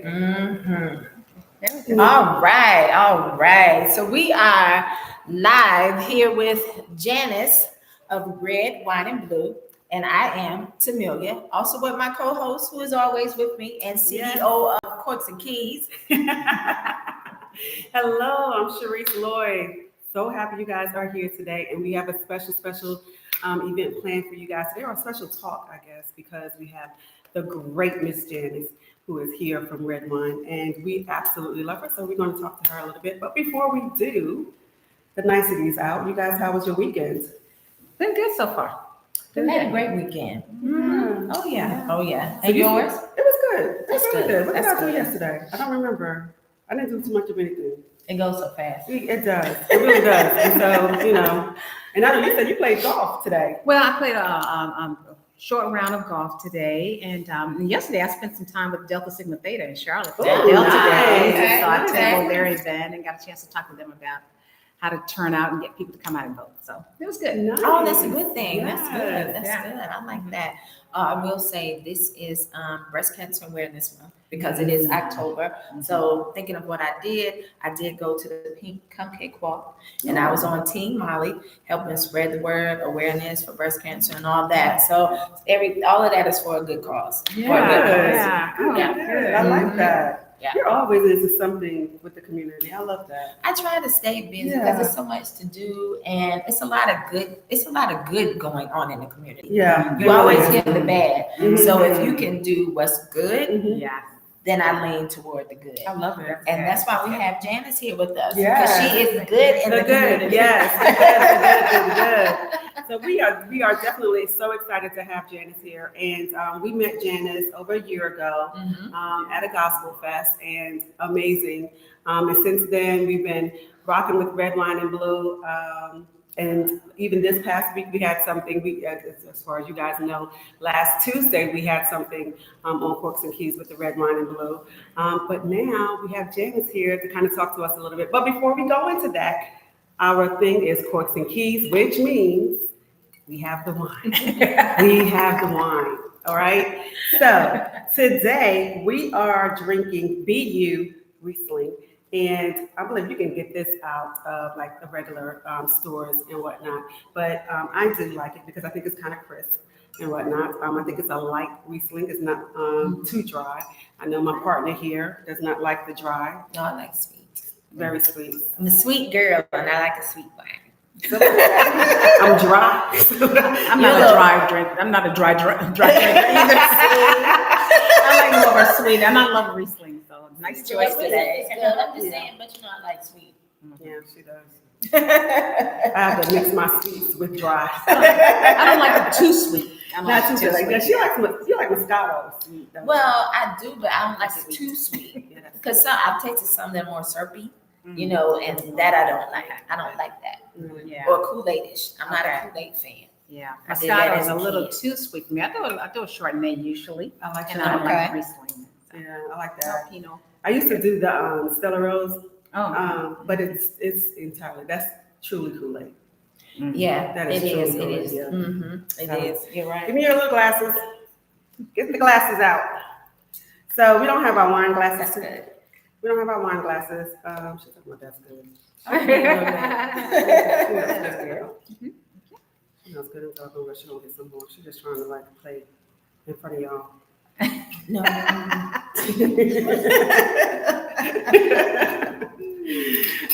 Mm-hmm. All right. So we are live here with Janice of Red, Wine, and Blue. And I am Tamelia, also with my co-host, who is always with me, and CEO of Corks and Keys. Hello, I'm Sharice Lloyd. So happy you guys are here today, and we have a special event planned for you guys today, or a special talk, I guess, because we have the great Miss Janice, who is here from Red Wine, and we absolutely love her. So we're going to talk to her a little bit. But before we do, the niceties out. You guys, how was your weekend? Been good so far. We had a great weekend. Mm-hmm. Oh yeah. So And yours? It was good. That's really good. What did That's I do good. yesterday? I don't remember. I didn't do too much of anything. It goes so fast. It does. It really does. And so, and I know you said you played golf today. Well, I played a short round of golf today, and yesterday I spent some time with Delta Sigma Theta in Charlotte. Oh, Delta nice. Day. So I Okay. attended their event and got a chance to talk to them about how to turn out and get people to come out and vote. So it was good. Nice. Oh, that's a good thing. Yes. That's good. That's Yeah. good. I like that. I will say this is Breast Cancer Awareness Month because it is October. So thinking of what I did go to the Pink Cupcake Walk, and I was on Team Molly, helping spread the word, awareness for breast cancer and all that. So all of that is for a good cause. For a good cause. Yeah. Oh, Yeah. Good. I like that. Yeah. You're always into something with the community. I love that. I try to stay busy Yeah. because there's so much to do, and it's a lot of good going on in the community. Yeah. You always hear the bad. Mhm. So if you can do what's good, Mhm. Yeah. then I lean toward the good. I love it. And that's why we have Janice here with us. Yes. Because she is good in the good. community. Yes. Good. So we are definitely so excited to have Janice here. And we met Janice over a year ago Mhm. at a gospel fest, and amazing. And since then we've been rocking with Red Wine and Blue. And even this past week, we had something, as far as you guys know, last Tuesday, we had something on Corks and Keys with the Red Wine and Blue. But now we have Janice here to kind of talk to us a little bit. But before we go into that, our thing is Corks and Keys, which means we have the wine. We have the wine, all right? So today, we are drinking BU Riesling. And I believe you can get this out of like the regular stores and whatnot. But I do like it because I think it's kind of crisp and whatnot. I think it's a light Riesling. It's not too dry. I know my partner here does not like the dry. No, I like sweet. Very sweet. I'm a sweet girl, and I like a sweet wine. I'm dry. I'm not a dry drinker. I'm not a dry drinker either. I like more of a sweet. And I love Riesling, so nice choice today. It's good. I'm just saying, but I like sweet. Yeah, she does. I have to mix my sweets with dry. I don't like it too sweet. I don't Not like it too sweet. sweet. She likes Moscato sweet. Though. Well, I do, but I don't like it too sweet. Yeah, that's Because I've tasted some that are more syrupy, and that I don't like. I don't like that. Yeah. Or Kool-Aid-ish. I'm not a Kool-Aid fan. Yeah, I did that Moscato as is a a little kid. too sweet for me. I do a Chardonnay usually, I like and I don't Okay. like Riesling. Yeah, I like that. Pinot. I used to do the Stella Rose, Oh, but it's entirely that's truly Kool-Aid. Yeah, That it is is. truly It is. Kool-Aid, Mm-hmm. It is. You're Give right. me your little glasses. Get the glasses out. So we don't have our wine glasses. That's good. We don't have our wine glasses. She's talking about that's good. She knows good and talking, but she don't get some more. She's just trying to like play in front of y'all. No.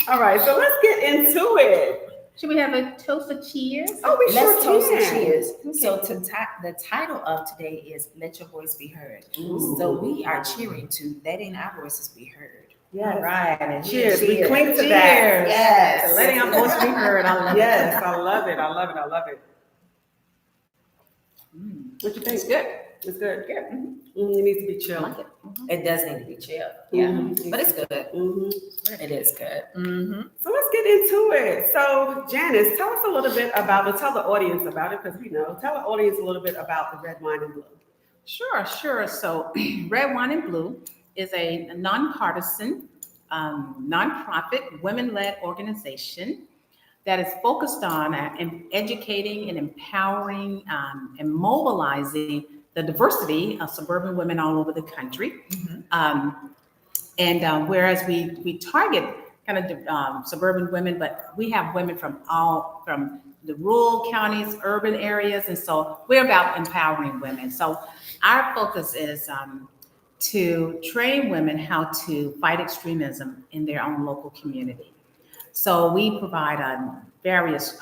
All right, so let's get into it. should we have a toast of cheers? Oh, we sure Let's toast and can. cheers. So the title of today is "Let Your Voice Be Heard." Ooh. So we are cheering to letting our voices be heard. Yes. Right. And Cheers. We Cheers. cling to Cheers. that. Yes. To letting our voice be heard. I love Yes, I love it. I love it. I love it. it. What you think? It's good. It's good. Good. It needs to be I chilled. like it. It does need to be chilled. Yeah, Mhm. but it's good. Mhm. It is good. Mm-hmm. So let's get into it. So Janice, tell us a little bit tell the audience about it because we know. Tell the audience a little bit about the Red Wine and Blue. Sure. So Red Wine and Blue is a nonpartisan, nonprofit, women-led organization that is focused on educating and empowering and mobilizing the diversity of suburban women all over the country. Mm-hmm. And whereas we target kind of suburban women, but we have women from the rural counties, urban areas, and so we're about empowering women. So our focus is to train women how to fight extremism in their own local community. So we provide various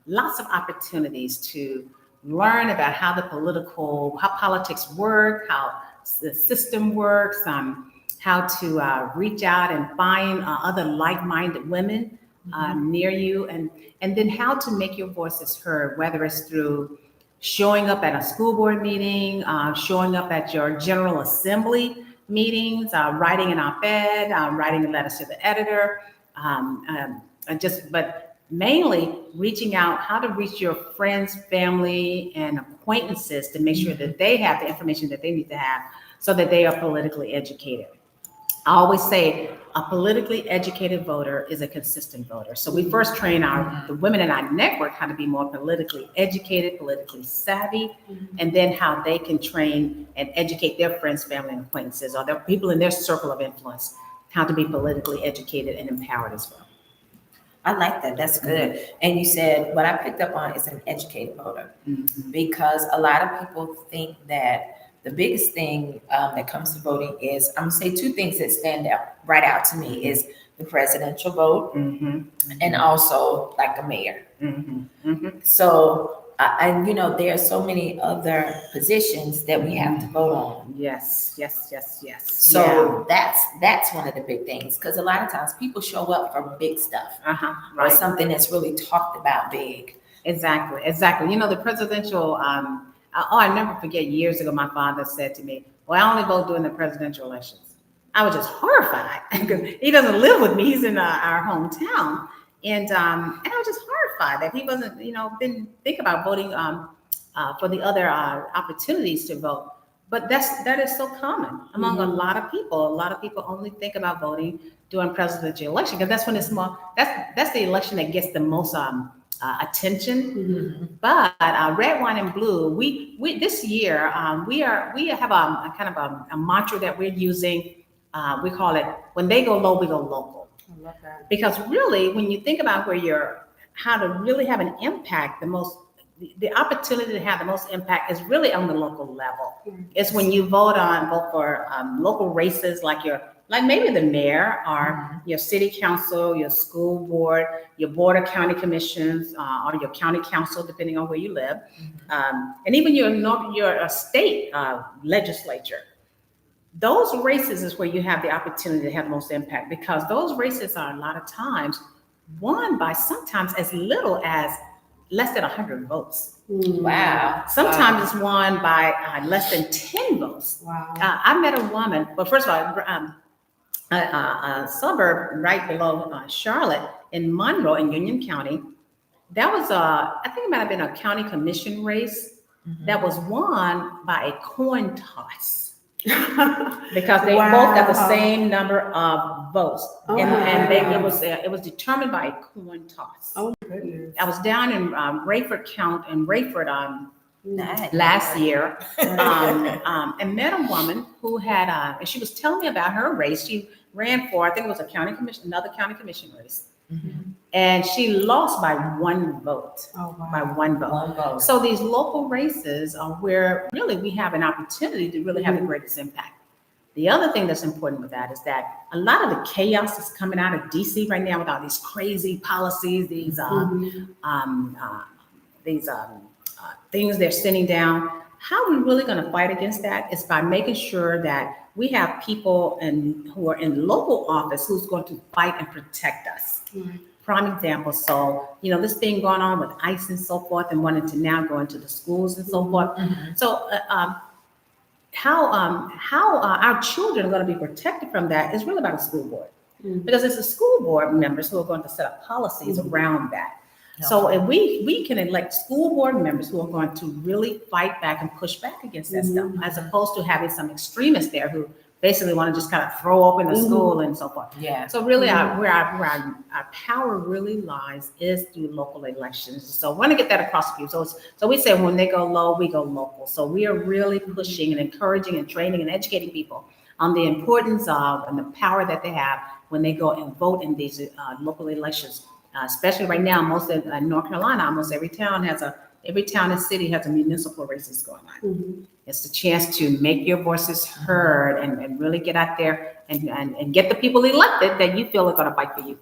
lots of opportunities to learn about how politics work, how the system works, how to reach out and find other like-minded women near you, and then how to make your voices heard, whether it's through showing up at a school board meeting, showing up at your General Assembly meetings, writing an op-ed, writing letters to the editor, but mainly reaching out, how to reach your friends, family, and acquaintances to make sure that they have the information that they need to have so that they are politically educated. I always say a politically educated voter is a consistent voter. So we first train the women in our network how to be more politically educated, politically savvy, and then how they can train and educate their friends, family, and acquaintances, or their people in their circle of influence, how to be politically educated and empowered as well. I like that. That's good. And you said what I picked up on is an educated voter, because a lot of people think that the biggest thing that comes to voting is, I'm gonna say two things that stand out to me is the presidential vote and also like a mayor. So, and there are so many other positions that we have to vote on. Yes. So that's one of the big things, because a lot of times people show up for big stuff or Right. something that's really talked about big. Exactly. The presidential, I never forget years ago, my father said to me, well, I only vote during the presidential elections. I was just horrified because he doesn't live with me. He's in our hometown. And I was just horrified that he wasn't, didn't think about voting for the other opportunities to vote. But that is so common among a lot of people. A lot of people only think about voting during presidential election because that's when it's more. That's the election that gets the most attention. But red, white, and blue. We this year we have a kind of a mantra that we're using. We call it when they go low, we go local. I love that. Because really, when you think about how to really have an impact, the opportunity to have the most impact is really on the local level. It's when you vote for local races like maybe the mayor or your city council, your school board, your board of county commissions, or your county council, depending on where you live, and even your state legislature. Those races is where you have the opportunity to have the most impact, because those races are a lot of times won by sometimes as little as less than 100 votes. Wow. Sometimes it's won by less than 10 votes. Wow. I met a woman, well, first of all, a suburb right below Charlotte in Monroe in Union County. That was I think it might have been a county commission race that was won by a coin toss. Because they both got the same number of votes, it was determined by a coin toss. Oh my goodness. I was down in Rayford Nice. last year, and met a woman who had, and she was telling me about her race. She ran for, I think it was another county commission race. And she lost by one vote. Oh, wow. By one vote. One vote. So these local races are where really we have an opportunity to really have the greatest impact. The other thing that's important with that is that a lot of the chaos is coming out of DC right now with all these crazy policies, these things they're sending down. How are we really going to fight against that is by making sure that we have people who are in local office who's going to fight and protect us. Prime example, so, this thing going on with ICE and so forth and wanting to now go into the schools and so forth. So how our children are going to be protected from that is really about a school board. Because it's the school board members who are going to set up policies around that. So if we can elect school board members who are going to really fight back and push back against that stuff, as opposed to having some extremists there who basically want to just kind of throw open the school and so forth. Yeah. So really where our power really lies is through local elections. So I want to get that across to you. So we say when they go low, we go local. So we are really pushing and encouraging and training and educating people on the importance of and the power that they have when they go and vote in these local elections. Especially right now, most of North Carolina, almost every town and city has a municipal races going on. Mhm. It's a chance to make your voices heard and really get out there and get the people elected that you feel are going to fight for you.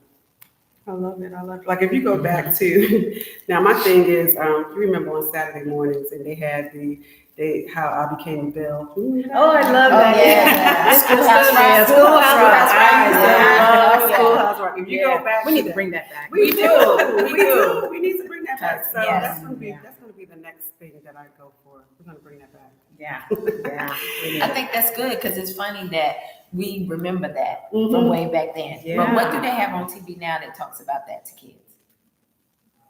I love it. I love it. Like if you go back to now, my thing is, you remember on Saturday mornings and they had how I became Bill. Oh, I love Oh, that. yeah. Schoolhouse Rock. Schoolhouse Rock. I used to love Yeah. Schoolhouse Rock. If you go back, We need to that- bring that back. We do. We do. We need to bring that back. So Yes. that's gonna be Yeah. the next thing that I go for. We're gonna bring that back. Yeah, yeah. we need I it. think that's good because it's funny that we remember that Mhm. from way back then. But what do Yeah. they have on TV now that talks about that to kids?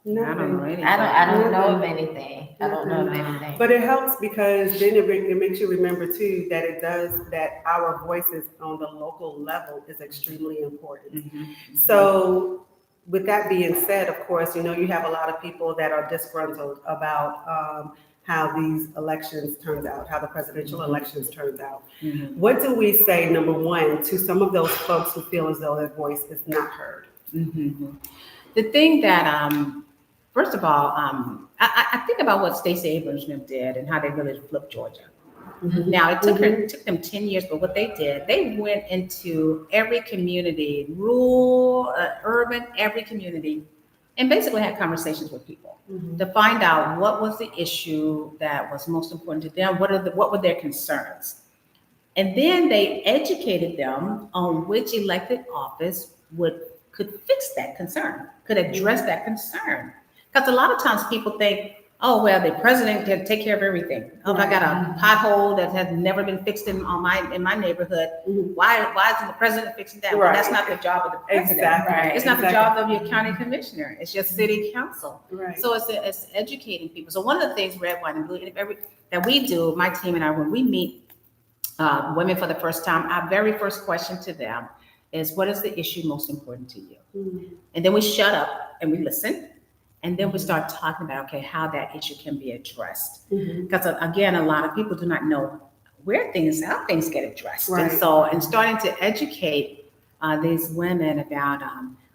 I don't know anything. I don't know of anything. I don't know of Nothing. anything. But it helps because then it makes you remember too that our voices on the local level is extremely important. Mhm. So with that being said, of course, you have a lot of people that are disgruntled about how these elections turned out, how the presidential elections turned out. Mhm. What do we say, number one, to some of those folks who feel as though their voice is not heard? Mhm. The thing that, first of all, I think about what Stacey Abrams did and how they really flipped Georgia. Now, it took them 10 years, but what they did, they went into every community, rural, urban, every community, and basically had conversations with people to find out what was the issue that was most important to them, what were their concerns. And then they educated them on which elected office could fix that concern, could address that concern. Because a lot of times people think, oh, well, the president can take care of everything. Oh, if I got a pothole that has never been fixed in my neighborhood, why isn't the president fixing that? Well, that's not the job of the president. Exactly. Right. It's not the job of your county commissioner. It's your city council. Right. So it's educating people. So one of the things Red, White, and Blue that we do, my team and I, when we meet women for the first time, our very first question to them is, what is the issue most important to you? And then we shut up and we listen. And then we start talking about, okay, how that issue can be addressed. Because again, a lot of people do not know how things get addressed. Right. And so, and starting to educate these women about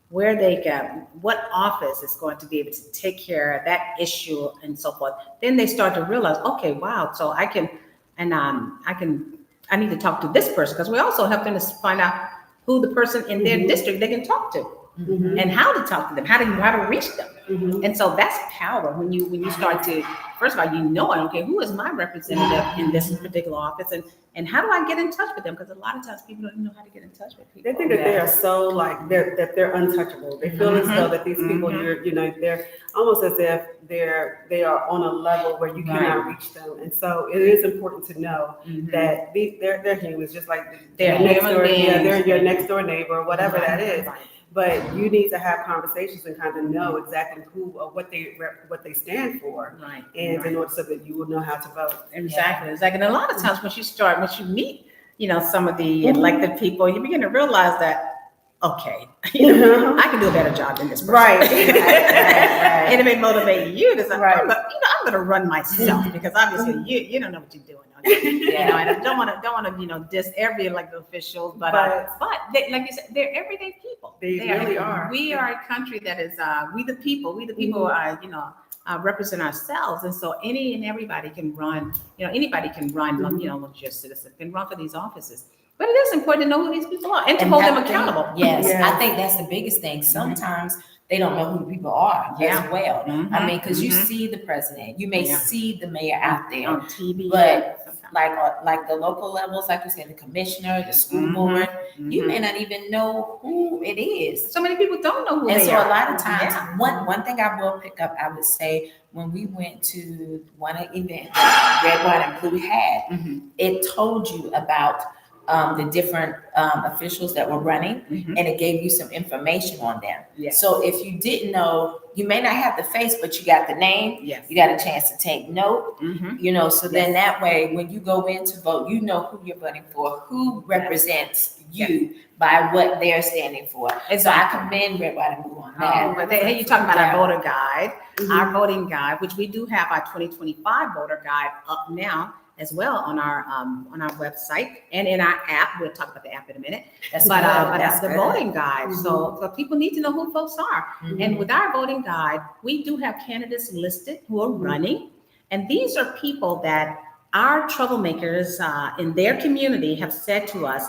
where they get, what office is going to be able to take care of that issue and so forth. Then they start to realize, okay, wow, so I need to talk to this person, because we also help them to find out who the person in their district they can talk to. And how to talk to them, how to reach them. And so that's power when you start to, first of all, okay, who is my representative in this particular office, and how do I get in touch with them? Because a lot of times people don't even know how to get in touch with people. They think that they are so they're untouchable. They feel as though that these people, they're almost as if they are on a level where you cannot reach them. And so it is important to know that they're humans, just like They're next human door, beings. they're your next door neighbor, or whatever that is. Right. But you need to have conversations and kind of know exactly what they stand for, Right. and in order so that you will know how to vote. Exactly. And a lot of times once you meet, some of the elected people, you begin to realize that, okay, I can do a better job than this person. Right. And it may motivate you to say, Right. but I'm going to run myself, because obviously you don't know what you're doing. And I don't want to, diss every elected official, but they, like you said, they're everyday people. They really are. We are a country that is, we the people are, represent ourselves. And so any and everybody can run, anybody can run, once you're a citizen, can run for these offices. But it is important to know who these people are and to hold them accountable. Yes, Yeah. I think that's the biggest thing. Sometimes they don't know who the people are as well. I mean, because you see the president, you may see the mayor out there on TV, but like the local levels, like you said, the commissioner, the school board, you may not even know who it is. So many people don't know who And they so are. a lot of times, one thing I will pick up, I would say, when we went to one event Red, White, and Blue had, it told you about the different officials that were running, and it gave you some information on them. Yes. So if you didn't know, you may not have the face, but you got the name. Yes. You got a chance to take note. So then that way, when you go in to vote, you know who you're voting for, who represents you by what they're standing for. And so I commend Red, White, and Blue on that. But hey, you're talking about our voter guide, our voting guide, which we do have our 2025 voter guide up now. as well on our website and in our app. We'll talk about the app in a minute. That's But good. that's the good. voting guide. So people need to know who folks are. And with our voting guide, we do have candidates listed who are running. And these are people that our troublemakers in their community have said to us,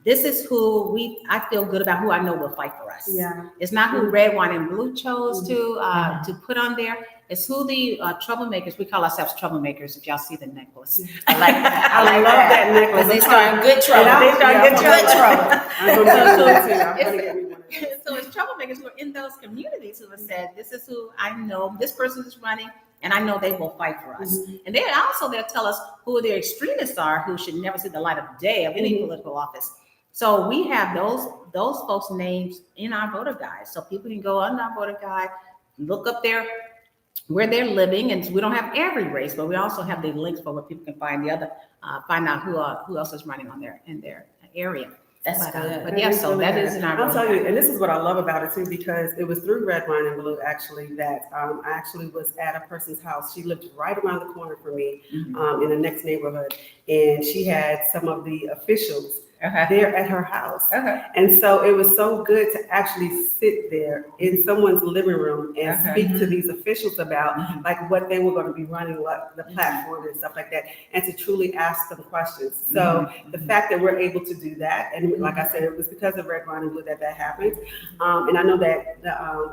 this is who I feel good about, who I know will fight for us. Yeah. It's not who Red, White, and Blue chose to put on there. It's who the troublemakers, we call ourselves troublemakers, if y'all see the necklace. I like that. I love that necklace. They start in good trouble. They start in good trouble. I'm gonna get me one of those. So it's troublemakers who are in those communities who have said, this is who I know, this person is running, and I know they will fight for us. And they'll tell us who their extremists are, who should never see the light of day of any political office. So we have those folks' names in our voter guide. So people can go on our voter guide, look up where they're living, and we don't have every race, but we also have the links for where people can find find out who else is running in their area. That's good. But yeah, so that is in our. I'll tell you, and this is what I love about it too, because it was through Red, Wine, and Blue actually that I actually was at a person's house. She lived right around the corner from me in the next neighborhood, and she had some of the officials there at her house. And so it was so good to actually sit there in someone's living room and speak to these officials about like what they were going to be running, what the platform and stuff like that, and to truly ask them questions. So the fact that we're able to do that, and like I said, it was because of Red, Wine, and Blue that happened. And I know that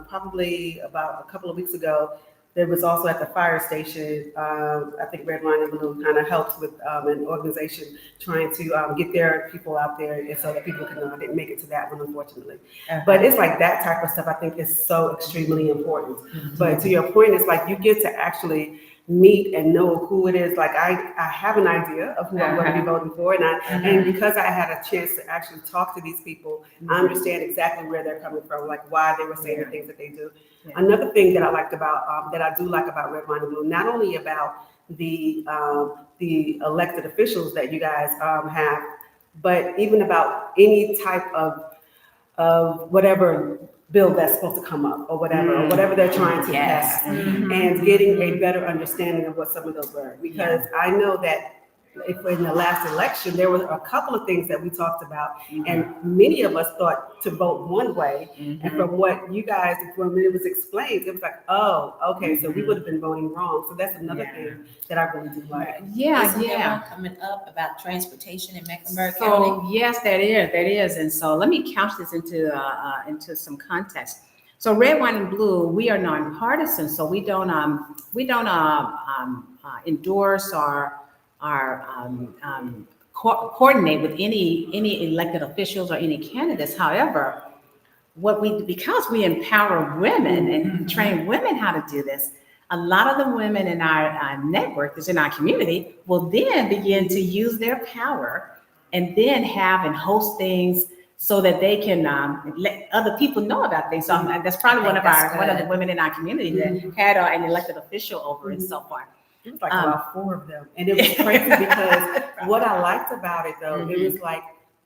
probably about a couple of weeks ago, there was also at the fire station, I think Red, Wine, and Blue kind of helped with an organization trying to get their people out there, and so that people can know. I didn't make it to that one, unfortunately. But it's like that type of stuff I think is so extremely important. But to your point, it's like you get to actually meet and know who it is. Like I have an idea of who I'm going to be voting for, and because I had a chance to actually talk to these people, I understand exactly where they're coming from, like why they were saying the things that they do. Another thing that I liked about that I do like about Red, Wine, and Blue, not only about the elected officials that you guys have, but even about any type of whatever bill that's supposed to come up or whatever they're trying to pass, and getting a better understanding of what some of those were. Because I know that if in the last election, there were a couple of things that we talked about, and many of us thought to vote one way. And from what you guys, when it was explained, it was like, oh, okay, so we would have been voting wrong. So that's another thing that I really do like. Isn't there one coming up about transportation in Mecklenburg County? So yes, that is. And so let me couch this into some context. So Red, Wine, and Blue, we are nonpartisan, so we don't endorse or coordinate with any elected officials or any candidates. However, because we empower women and train women how to do this, a lot of the women in our network that's in our community will then begin to use their power and then have and host things so that they can let other people know about things. So that's probably one of the women in our community that had an elected official over and so forth. It was like about 4 of them. And it was crazy because what I liked about it though, it was like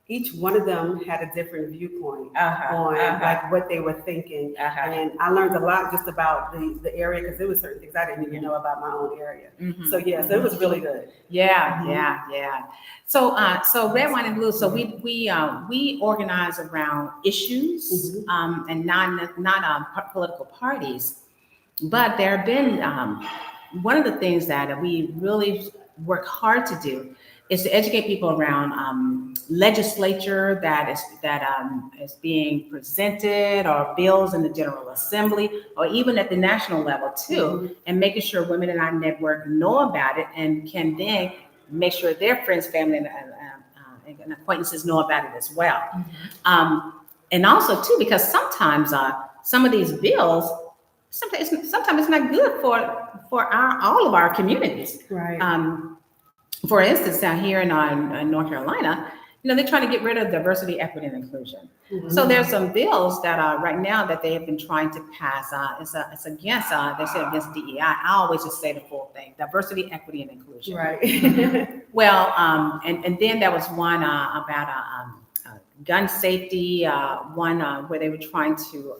each one of them had a different viewpoint on like what they were thinking. And I learned a lot just about the area, because there were certain things I didn't even know about my own area. So so it was really good. Yeah. So Red, Wine, and Blue. So we organize around issues and not political parties. But there have been one of the things that we really work hard to do is to educate people around legislature that is being presented, or bills in the General Assembly, or even at the national level too, and making sure women in our network know about it and can then make sure their friends, family, and acquaintances know about it as well. And also too, because sometimes some of these bills, sometimes it's not good for all of our communities. Right. For instance, down here in North Carolina, they're trying to get rid of diversity, equity, and inclusion. So there's some bills that right now that they have been trying to pass. It's against they say against DEI. I always just say the full thing: diversity, equity, and inclusion. Right. Well, and then there was one about gun safety. One where they were trying to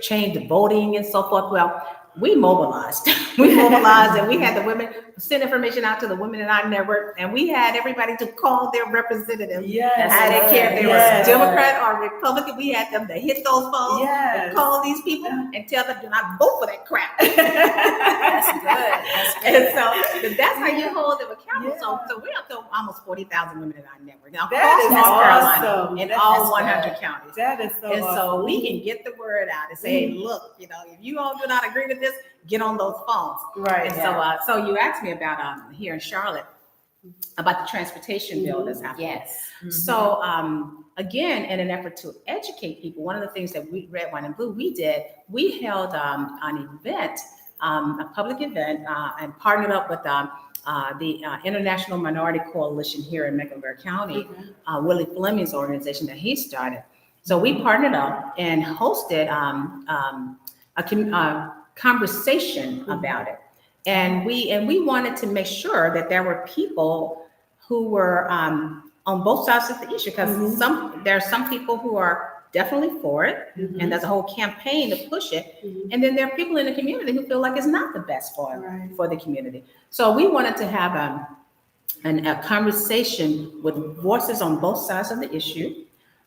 change the voting and so forth. Well, we mobilized. We mobilized, and we had the women send information out to the women in our network, and we had everybody to call their representative. Yes. I didn't care if they Yes. were Democrat or Republican. We had them to hit those phones Yes. and call these people and tell them to not vote for that crap. That's good. That's good. And so that's how you hold them accountable. Yeah. So we're up to almost 40,000 women in our network now, That is across North Carolina, awesome. in That's all good. 100 counties. That is so And so awesome. we can get the word out and say, hey, look, if you all do not agree with this, get on those phones. Right. And so you asked me about here in Charlotte about the transportation bill that's happening. Yes. So again, in an effort to educate people, one of the things that we, Red, Wine, and Blue, we held an event, a public event, and partnered up with the International Minority Coalition here in Mecklenburg County, Willie Fleming's organization that he started. So we partnered up and hosted a conversation about it. And we wanted to make sure that there were people who were on both sides of the issue, because there are some people who are definitely for it, and there's a whole campaign to push it. And then there are people in the community who feel like it's not the best for the community. So we wanted to have a conversation with voices on both sides of the issue.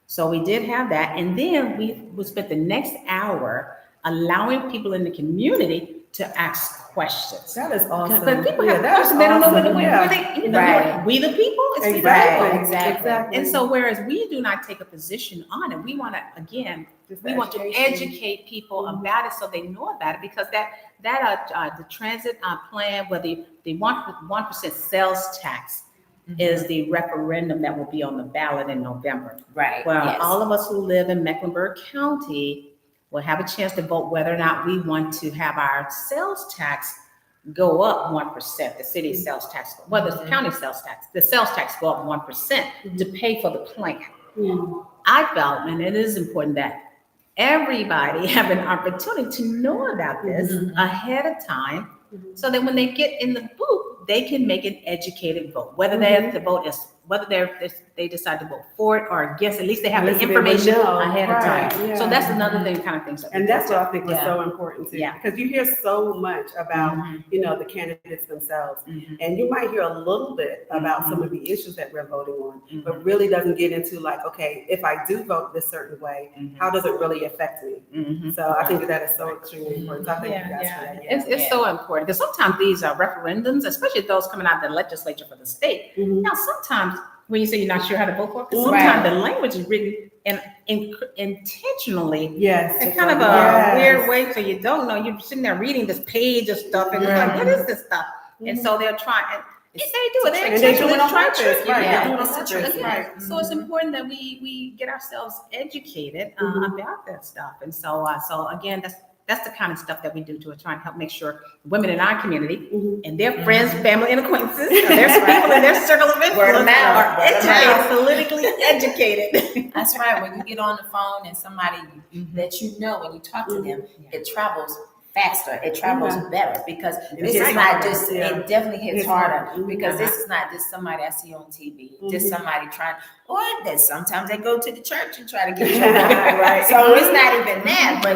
So we did have that, and then we spent the next hour allowing people in the community to ask questions. That is awesome. But people Yeah, have that is questions, they don't know awesome. where they, Right. we the people? It's we the Exactly. people. Exactly. And so whereas we do not take a position on it, we want to, again, we want to educate people about it so they know about it, because the transit plan where the 1% sales tax is the referendum that will be on the ballot in November. Right. Well, Yes. all of us who live in Mecklenburg County will have a chance to vote whether or not we want to have our sales tax go up 1%, the city sales tax, well, the county sales tax, the sales tax go up 1% to pay for the plan. I felt, and it is important, that everybody have an opportunity to know about this ahead of time, so that when they get in the booth, they can make an educated vote. Whether they have to vote they decide to vote for it or against, at least they have the information ahead of time. So that's another kind of things. And that's what I think was so important too. Yeah. Because you hear so much about, the candidates themselves. And you might hear a little bit about some of the issues that we're voting on, but really doesn't get into like, okay, if I do vote this certain way, how does it really affect me? So I think that is so extremely important. So I thank you guys for that. It's so important, because sometimes these referendums, especially those coming out of the legislature for the state, now sometimes when you say you're not sure how to vote for it, sometimes the language is written intentionally in kind of a weird way, so you don't know. You're sitting there reading this page of stuff, and you're like, what is this stuff? And so they're trying, and they do it. And they do it on purpose, right? Yeah. They do it on purpose, right? So it's important that we get ourselves educated about that stuff. And so again, that's the kind of stuff that we do to try and help make sure women in our community and their friends, family, and acquaintances, there's people in their circle of influence are educated, politically educated. That's right. When you get on the phone and somebody that you know, when you talk to them, it travels faster. It travels better, because this is not just, it definitely hits harder, because this is not just somebody I see on TV, just somebody trying, or that sometimes they go to the church and try to get you right. So it's not even that, but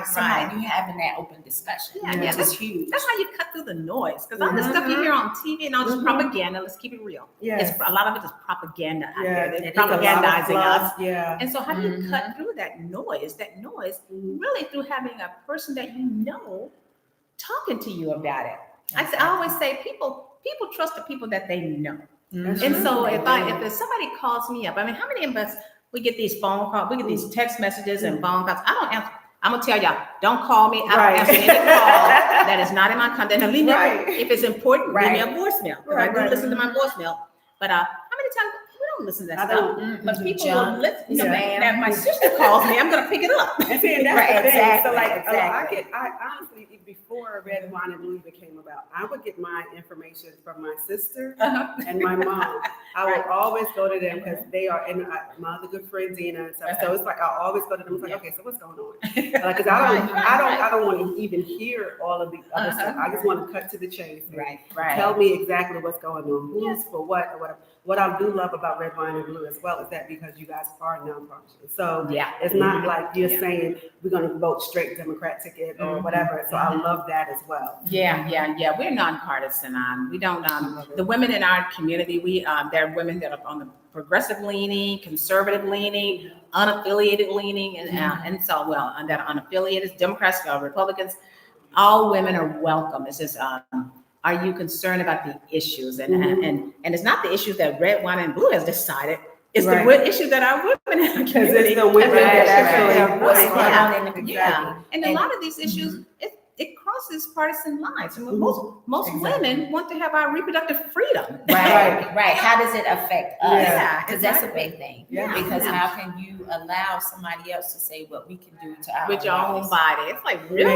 somebody you having that open discussion. That's huge. That's how you cut through the noise, because all the stuff you hear on TV and all this propaganda, let's keep it real. It's a lot of it is propaganda out there. They're propagandizing us. And so how do you cut through that noise really through having a person that you know talking to you about it? I always say people trust the people that they know. And so if somebody calls me up, I mean, how many of us, we get these phone calls, we get these text messages and phone calls. I don't answer. I'm gonna tell y'all, don't call me. I don't answer any call that is not in my content. Now leave me, if it's important, leave me a voicemail. I do listen to my voicemail. But how many times we don't listen to that stuff? But people will listen. That my sister calls me, I'm gonna pick it up. And see, and that's the thing. So like, I honestly, before Red Wine and Blue came about, I would get my information from my sister and my mom. I would always go to them because they are, and my other good friend Dina and stuff. So it's like I always go to them. It's like, okay, so what's going on? Because I don't want to even hear all of the other stuff. I just want to cut to the chase. Right. Tell me exactly what's going on, who's for what or whatever. what I do love about Red, Wine, and Blue as well is that because you guys are nonpartisan. So Yeah. it's not like you're Yeah. saying we're going to vote straight Democrat ticket or whatever. So I love that as well. Yeah. We're nonpartisan. We don't. The women in our community, there are women that are on the progressive leaning, conservative leaning, unaffiliated leaning, and so that are unaffiliated, Democrats, Republicans. All women are welcome. It's just, are you concerned about the issues? And it's not the issues that Red, Wine, and Blue has decided. It's the issues that our women have. Because it's the women that actually have what's going on in the community. Yeah, and a lot of these issues, it crosses partisan lines. I mean, most women want to have our reproductive freedom. Right. How does it affect us? Yeah, Because that's a big thing. Yeah. Because how can you allow somebody else to say what we can do to our With your own bodies? body. It's like, really?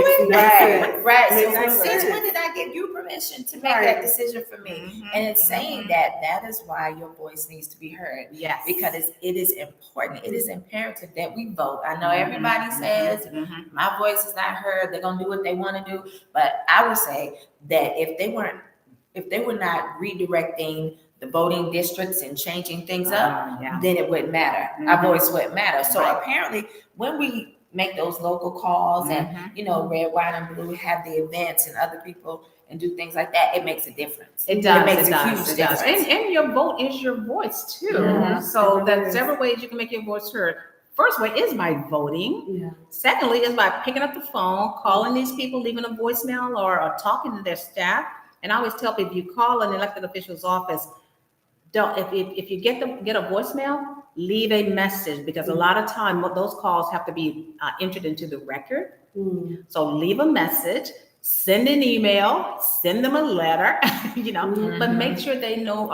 Right. So Makes since sense. when did I give you permission to make that decision for me? And it's saying that is why your voice needs to be heard. Yes. Because it is important. It is imperative that we vote. I know everybody says my voice is not heard. They're gonna do what they want to do. But I would say that if they were not redirecting the voting districts and changing things up, then it wouldn't matter. Our voice wouldn't matter. So apparently when we make those local calls and Red, White, and Blue have the events and other people and do things like that, it makes a difference. It does. It makes It a does. huge It does. difference. And your vote is your voice too. Mhm. So there's several ways you can make your voice heard. First way is by voting. Yeah. Secondly is by picking up the phone, calling these people, leaving a voicemail or talking to their staff. And I always tell people, if you call an elected official's office, if you get a voicemail, leave a message, because a lot of time those calls have to be entered into the record. So leave a message, send an email, send them a letter, but make sure they know,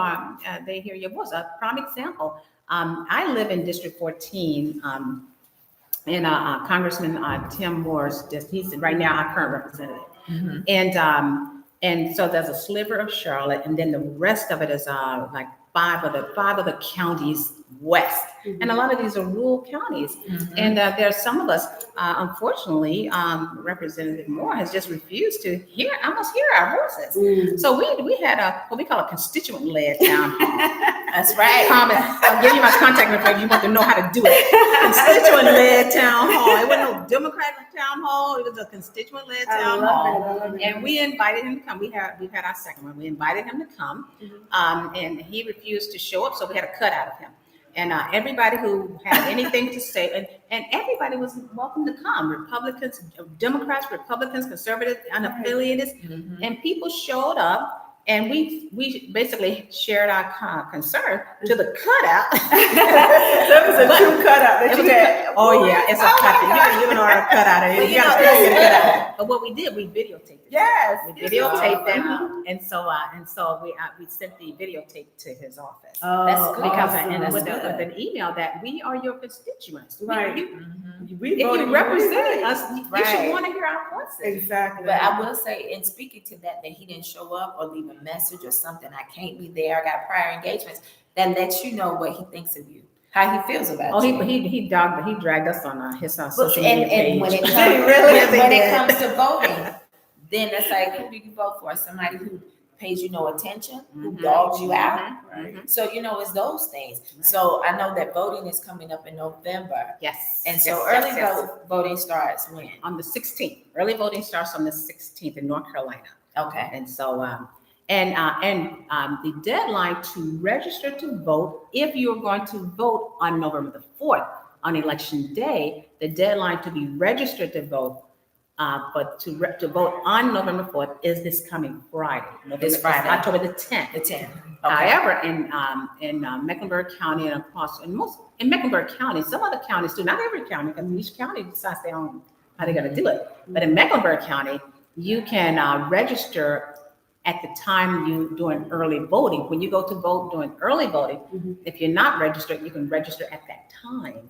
they hear your voice. A prime example, I live in District 14, and Congressman Tim Moore's, he's right now our current representative. And so there's a sliver of Charlotte, and then the rest of it is like five of the counties west. And a lot of these are rural counties. And there's some of us, unfortunately, Representative Moore has just refused to almost hear our voices. So we had what we call a constituent-led town hall. That's right. I'll give you my contact info if you want to know how to do it. Constituent-led town hall. It wasn't no Democratic town hall. It was a constituent-led town hall. And we invited him to come. We've had our second one. We invited him to come, and he refused to show up, so we had a cut out of him. And everybody who had anything to say, and everybody was welcome to come. Republicans, Democrats, Republicans, conservatives, unaffiliated, and people showed up. And we basically shared our concern to the cutout. That was a true cutout that you had. Oh yeah, it's a cutout. You can order a cutout of it. You gotta get a cutout. But what we did, we videotaped it. Yes. We videotaped them, and so we sent the videotape to his office. That's good. Because That's with good. an email that we are your constituents. Right. If you represent us, you should want to hear our voices. Exactly. But I will say, in speaking to that he didn't show up or leave a message or something, I can't be there, I got prior engagements, that lets you know what he thinks of you, how he feels about you. He dragged us on his social media page. And when it comes to voting, then it's like, who do you vote for? Somebody who pays you no attention, who dogs you out. So, it's those things. So I know that voting is coming up in November. Yes. And so voting starts when? On the 16th. Early voting starts on the 16th in North Carolina. Okay. And so, the deadline to register to vote, if you're going to vote on November the 4th, on election day, the deadline to be registered to vote, but to vote on November 4th is this coming Friday. October the 10th. The 10th. Okay. However, in Mecklenburg County and in Mecklenburg County, some other counties do, not every county, because each county decides their own how they're going to do it. But in Mecklenburg County, you can register at the time you doing early voting. When you go to vote doing early voting, if you're not registered, you can register at that time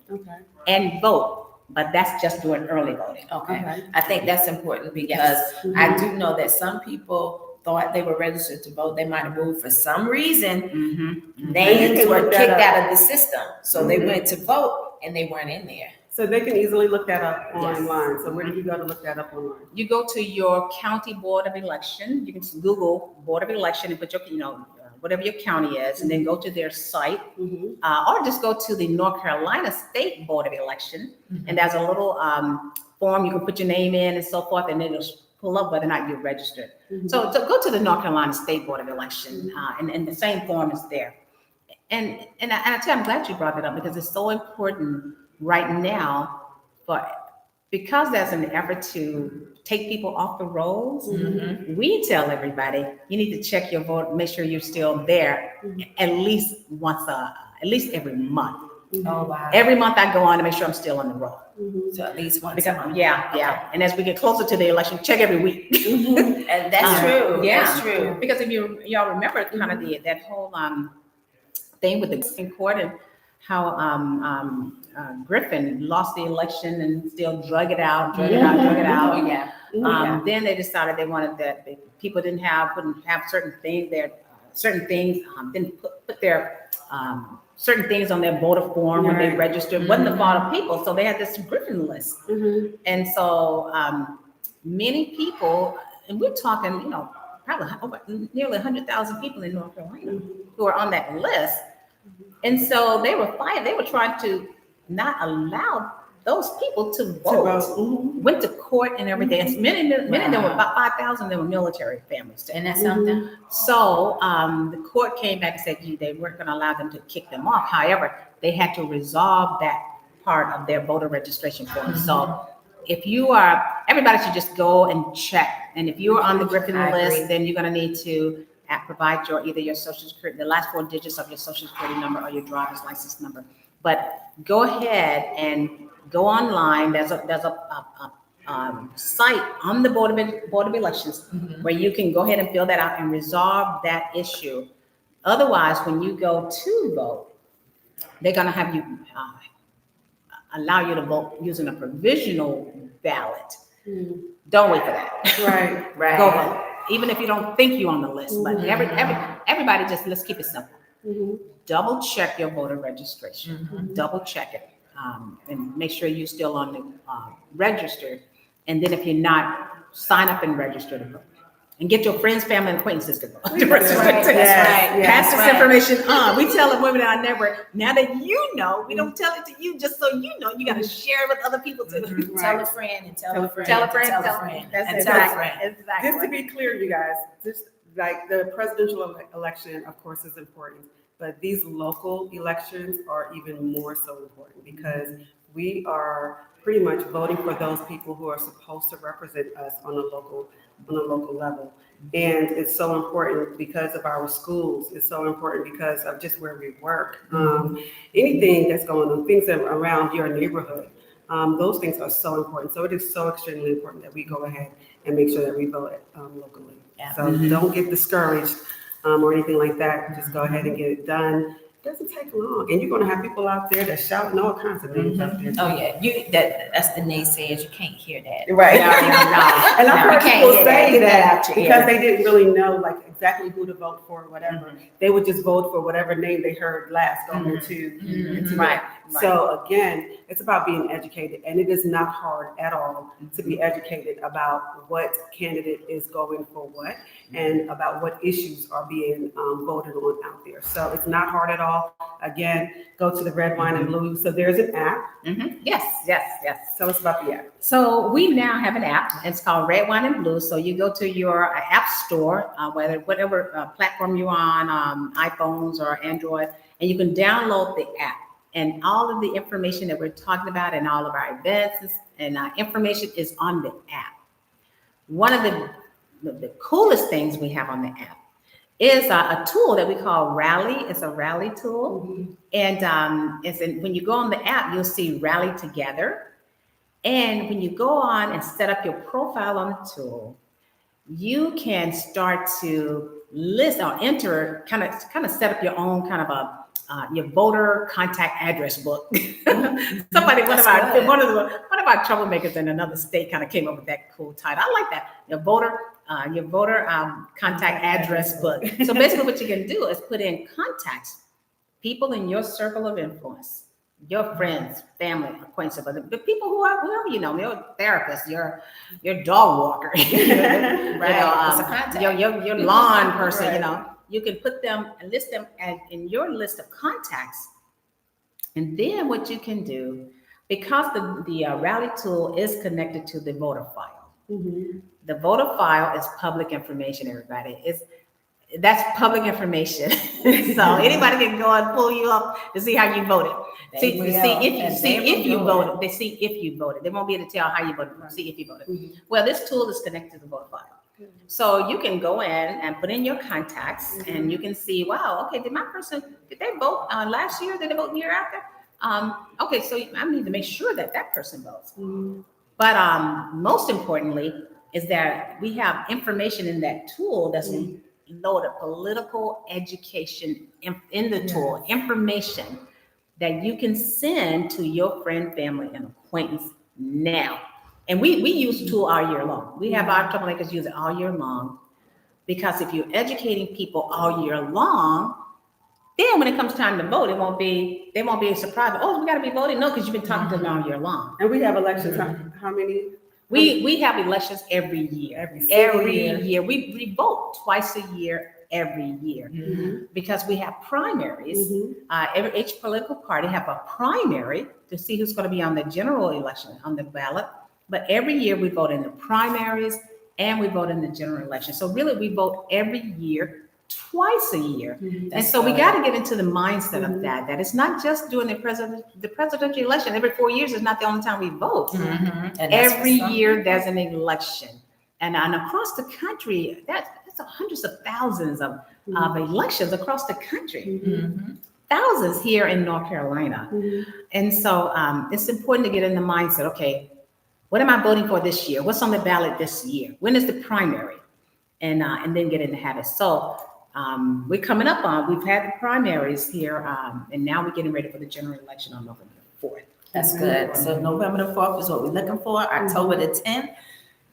and vote. But that's just doing early voting. Okay. I think that's important because I do know that some people thought they were registered to vote. They might have moved for some reason. Names were kicked out of the system. So they went to vote and they weren't in there. So they can easily look that up online. So where do you go to look that up online? You go to your county board of election. You can just Google board of election and put your, whatever your county is, and then go to their site, Mhm. or just go to the North Carolina State Board of Election, and there's a little form you can put your name in and so forth, and then it'll pull up whether or not you're registered. Mhm. So go to the North Carolina State Board of Election, and the same form is there. And I tell you, I'm glad you brought that up because it's so important right now, because there's an effort to take people off the rolls. Mhm. We tell everybody you need to check your vote, make sure you're still there at least every month. Oh, wow. Every month I go on to make sure I'm still on the roll. Mhm. So at least once a Because, month. yeah. And as we get closer to the election, check every week. And that's true. Yeah. That's true. Because if y'all remember kind of that whole thing with the Supreme Court and how Griffin lost the election and still drug it out. Oh, yeah. Then they decided they wanted that people couldn't have certain things there, didn't put their certain things on their voter form when they Right. registered. Wasn't the fault of people, so they had this Griffin list. Mhm. And so many people, and we're talking, probably nearly 100,000 people in North Carolina who are on that list. And so they were fighting. They were trying to not allow those people to vote. Mhm. Went to court and everything. And many of them were about 5,000. They were military families. And that's something. So the court came back and said they weren't going to allow them to kick them off. However, they had to resolve that part of their voter registration form. So if everybody should just go and check. And if you are on the Griffin I list, agree. then you're going to need to provide either your social security, the last 4 digits of your social security number or your driver's license number. But go ahead and go online. There's a site on the Board of Elections where you can go ahead and fill that out and resolve that issue. Otherwise, when you go to vote, they're going to have you allow you to vote using a provisional ballot. Don't wait for that. Right. Right. Go vote, even if you don't think you're on the list. But everybody, let's keep it simple. Mhm. Double check your voter registration. Double check it, and make sure you're still on the register. And then if you're not, sign up and register to vote. And get your friends, family, and acquaintances to vote. That's right. Yes. Pass this right. information on. We tell the women in our network, now that you know, we don't tell it to you just so you know. You got to share it with other people too. Tell a friend and tell a friend. Tell a friend, and tell a friend. That's and exactly. tell a friend. Exactly. Just to be clear, you guys, just like the presidential election, of course, is important, but these local elections are even more so important because we are pretty much voting for those people who are supposed to represent us on a local level. And it's so important because of our schools. It's so important because of just where we work. Anything that's going on, things that are around your neighborhood, those things are so important. So it is so extremely important that we go ahead and make sure that we vote locally. Yeah. So don't get discouraged or anything like that. Just go ahead and get it done. It doesn't take long. And you're going to have people out there that shouting all kinds of things out there. Oh yeah, that's the naysayers. You can't hear that. Right. No. And I've heard you can't people hear that. say Get that that out your because ear. they didn't really know like exactly who to vote for or whatever. They would just vote for whatever name they heard last going into Right. that. So again, it's about being educated, and it is not hard at all to be educated about what candidate is going for what and about what issues are being voted on out there. So it's not hard at all. Again, go to the Red, Wine, and Blue. So there's an app. Yes. Tell us about the app. So we now have an app. It's called Red, Wine, and Blue. So you go to your app store, whatever platform you're on, iPhones or Android, and you can download the app. And all of the information that we're talking about and all of our events and information is on the app. One of the coolest things we have on the app is a tool that we call Rally. It's a Rally tool. And when you go on the app, you'll see Rally Together. And when you go on and set up your profile on the tool, you can start to list or enter, kind of set up your own kind of your voter contact address book. One of our troublemakers in another state kind of came up with that cool title. I like that. Your voter contact address book. So basically what you can do is put in contacts, people in your circle of influence, your friends, family, acquaintances, but the people whoever you know, your therapist, your dog walker, Right. It's a contact. your lawn person, you can put them and list them in your list of contacts. And then what you can do, because the rally tool is connected to the voter file. The voter file is public information, everybody. That's public information. So anybody can go and pull you up to see how you voted. See if you voted. They see if you voted. They won't be able to tell how you voted. See if you voted. Well, this tool is connected to the voter file. So you can go in and put in your contacts, and you can see, wow, okay, did they vote last year? Did they vote the year after? Okay, so I need to make sure that person votes. But most importantly is that we have information in that tool that's loaded political education in the tool, information that you can send to your friend, family, and acquaintance now. And we use the tool all year long. We have our troublemakers use it all year long, because if you're educating people all year long, then when it comes time to vote, they won't be surprised. Oh, we got to be voting. No, because you've been talking to them all year long. And we have elections. How many? We have elections every year. Every year. We vote twice a year, every year, because we have primaries. Each political party have a primary to see who's going to be on the general election on the ballot. But every year we vote in the primaries and we vote in the general election. So really, we vote every year, twice a year. And so we got to get into the mindset of that it's not just doing the presidential election. Every 4 years is not the only time we vote. Every year there's an election. And across the country, that's hundreds of thousands of elections across the country. Thousands here in North Carolina. And so it's important to get in the mindset, okay, what am I voting for this year? What's on the ballot this year? When is the primary? And then get in the habit. So we're coming up we've had the primaries here, and now we're getting ready for the general election on November 4th. That's good. So November the 4th is what we're looking for. October the 10th,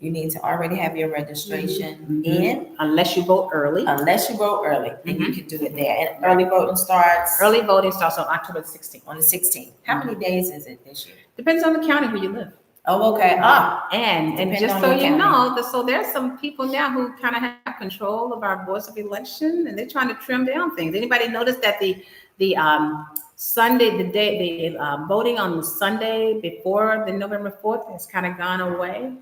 you need to already have your registration in. Unless you vote early. Then you can do it there. And early voting starts on October the 16th. On the 16th. How many days is it this year? Depends on the county where you live. Oh, okay. And just so you know, so there's some people now who kind of have control of our boards of election, and they're trying to trim down things. Anybody notice that the Sunday, the voting on the Sunday before the November 4th has kind of gone away?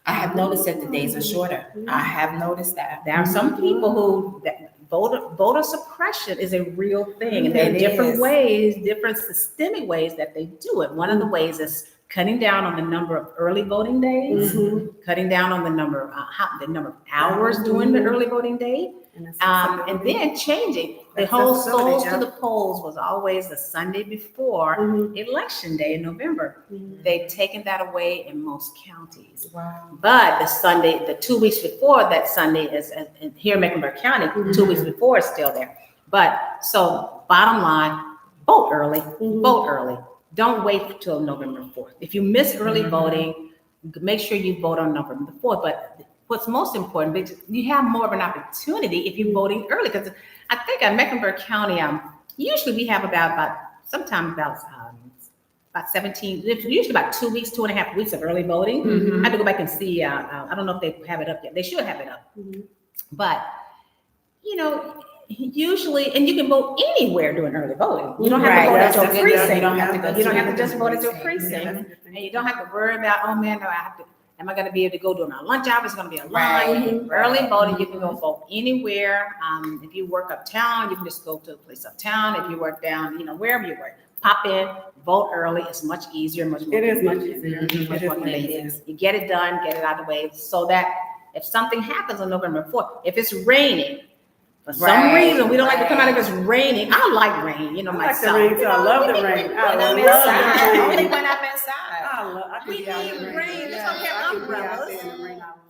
I have noticed that the days are shorter. I have noticed that. There are some people who voter suppression is a real thing, and there are different ways, different systemic ways that they do it. One of the ways is cutting down on the number of early voting days, cutting down on the number of hours during the early voting day, and then changing. The whole souls to the polls was always the Sunday before election day in November. They've taken that away in most counties. But the 2 weeks before that Sunday is here in Mecklenburg County, 2 weeks before is still there. But so bottom line, vote early, vote early. Don't wait till November 4th. If you miss early voting, make sure you vote on November 4th. But what's most important, you have more of an opportunity if you're voting early. Because I think in Mecklenburg County, usually we have about 17, usually about 2 weeks, 2.5 weeks of early voting. I have to go back and see. I don't know if they have it up yet. They should have it up. But, usually, and you can vote anywhere during early voting. You don't have to vote into a precinct. You don't have to just vote into a precinct. And you don't have to worry about, oh man, no, am I going to be able to go during my lunch hour? It's going to be a line. Early voting, you can go vote anywhere. If you work uptown, you can just go to a place uptown. If you work down, wherever you work, pop in, vote early. It's much easier, much more. It is much easier. Much more convenient. You get it done, get it out of the way, so that if something happens on November 4th, if it's raining, for some reason, we don't like to come out if it's raining. I like rain, myself. I like the rain, too. I love the rain. Only when I'm inside. We need rain. Just don't have umbrellas.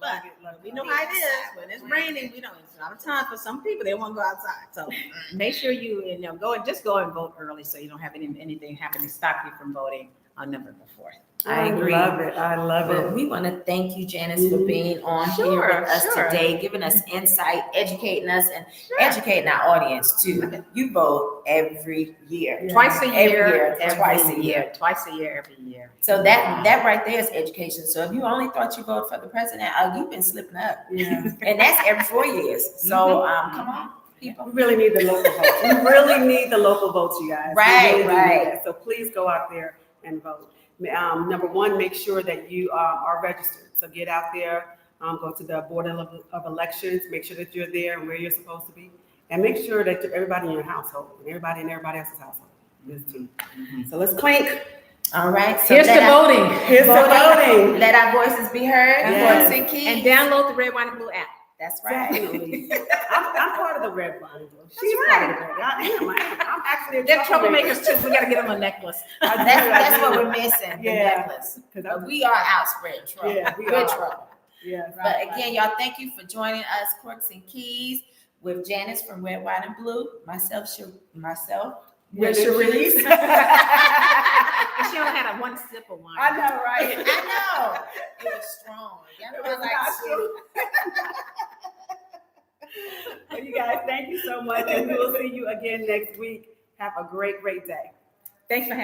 But we know how it is. When it's raining, it's a lot of time for some people. They won't go outside. So make sure you go and vote early, so you don't have anything happen to stop you from voting on November 4th. I agree. I love it. We want to thank you, Janice, for being on here with us today, giving us insight, educating us, and educating our audience too. You vote every year. Twice a year. Twice a year. Twice a year, every year. So that right there is education. So if you only thought you voted for the president, you've been slipping up. Yeah. And that's every 4 years. So come on. people. We really need the local votes. We really need the local votes, you guys. We Right, really do need right. that. So please go out there and vote. Number one, make sure that you are registered. So get out there, go to the Board of Elections, make sure that you're there and where you're supposed to be. And make sure that everybody in your household, and everybody in everybody else's household is too. So let's clink. All right. So Here's the voting. Here's the voting. Let our voices be heard. Yes. Voice and keys. And download the Red, White, and Blue app. That's right. Definitely. I'm part of the Red Line. She's right. part of the Red. I'm actually a They're troublemaker. troublemakers too. We got to get them a necklace. That's what we're missing. The Yeah. necklace. But we are outspread trouble. Yeah, we We're are. trouble. Yes. But again, y'all, thank you for joining us, Quirks and Keys, with Janice from Red, White, and Blue. Myself, With Cherise. And she only had a one sip of wine. I know, right? I know. It was strong. Y'all know I like not sweet. Well, you guys, thank you so much, and we'll see you again next week. Have a great, great day. Thanks for having me.